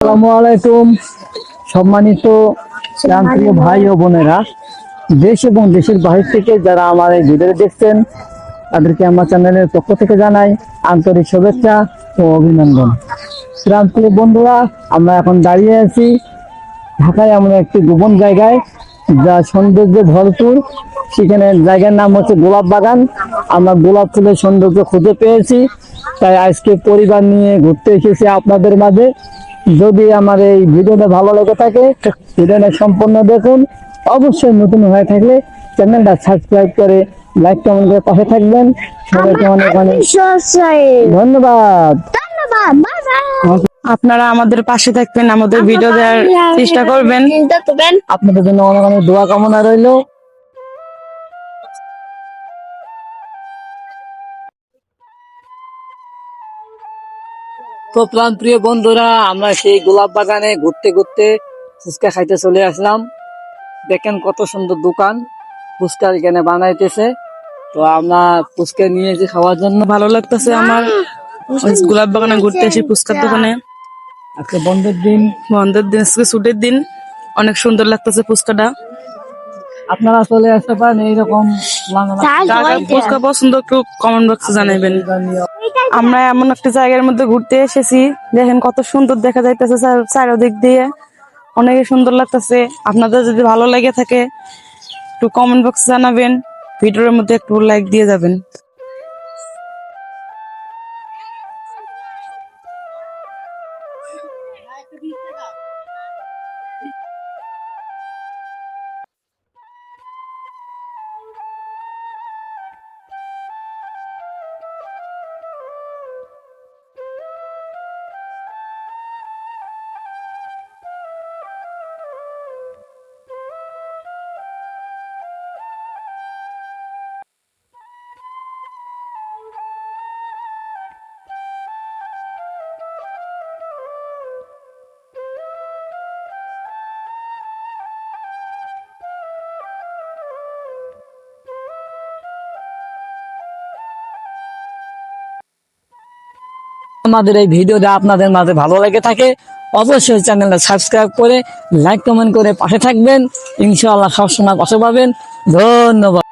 আসসালামু আলাইকুম সম্মানিত প্রিয় ভাই ও বোনেরা, দেশ এবং দেশের বাহির থেকে যারা আমার এই ভিডিও দেখছেন তাদেরকে আমার চ্যানেলের পক্ষ থেকে জানাই আন্তরিক শুভেচ্ছা ও অভিনন্দন। প্রিয় বন্ধুরা, আমরা এখন দাঁড়িয়ে আছি ঢাকায় এমন একটি গোপন জায়গায় যা সৌন্দর্যে ভরপুর। সেখানে জায়গার নাম হচ্ছে গোলাপ বাগান। আমরা গোলাপ ফুলের সৌন্দর্য খুঁজে পেয়েছি, তাই আজকে পরিবার নিয়ে ঘুরতে এসেছি আপনাদের মাঝে। যদি আমার এই ভিডিওটা ভালো লেগে থাকে ভিডিওটা সম্পূর্ণ দেখুন। অবশ্যই নতুন হয়ে থাকলে চ্যানেলটা সাবস্ক্রাইব করে লাইক কমেন্ট করে পাশে থাকবেন। সবাইকে অনেক অনেক ধন্যবাদ। আপনারা আমাদের পাশে থাকবেন, আমাদের ভিডিও দেওয়ার চেষ্টা করবেন। আপনাদের জন্য অনেক অনেক দোয়া কামনা রইল। তো প্রিয় বন্ধুরা, আমরা সেই গোলাপ বাগানে ঘুরতে ঘুরতে ফুচকা খাইতে চলে আসলাম। দেখেন কত সুন্দর দোকান, ফুচকা এখানে বানাইতেছে। তো আমরা ফুচকা নিয়েছি খাওয়ার জন্য। ভালো লাগতেছে আমার গোলাপ বাগানে ঘুরতে এসে ফুচকার দোকানে। আজকে বন্ধের দিন, বন্ধের দিন, আজকে ছুটির দিন, অনেক সুন্দর লাগতেছে ফুচকাটা। আপনারা চলে আসতে পারেন। এইরকম ফুচকা পছন্দ একটু কমেন্ট বক্সে জানাবেন। আমরা এমন একটা জায়গার মধ্যে ঘুরতে এসেছি, দেখেন কত সুন্দর দেখা যাইতেছে চারিদিক দিয়ে, অনেক সুন্দর লাগতেছে। আপনাদের যদি ভালো লেগে থাকে একটু কমেন্ট বক্সে জানাবেন, ভিডিওর মধ্যে একটু লাইক দিয়ে যাবেন। আমাদের এই ভিডিওটা আপনাদের মাঝে ভালো লেগে থাকে অবশ্যই চ্যানেলটা সাবস্ক্রাইব করে লাইক কমেন্ট করে পাশে থাকবেন। ইনশাআল্লাহ সবসময় পাশে পাবেন। ধন্যবাদ।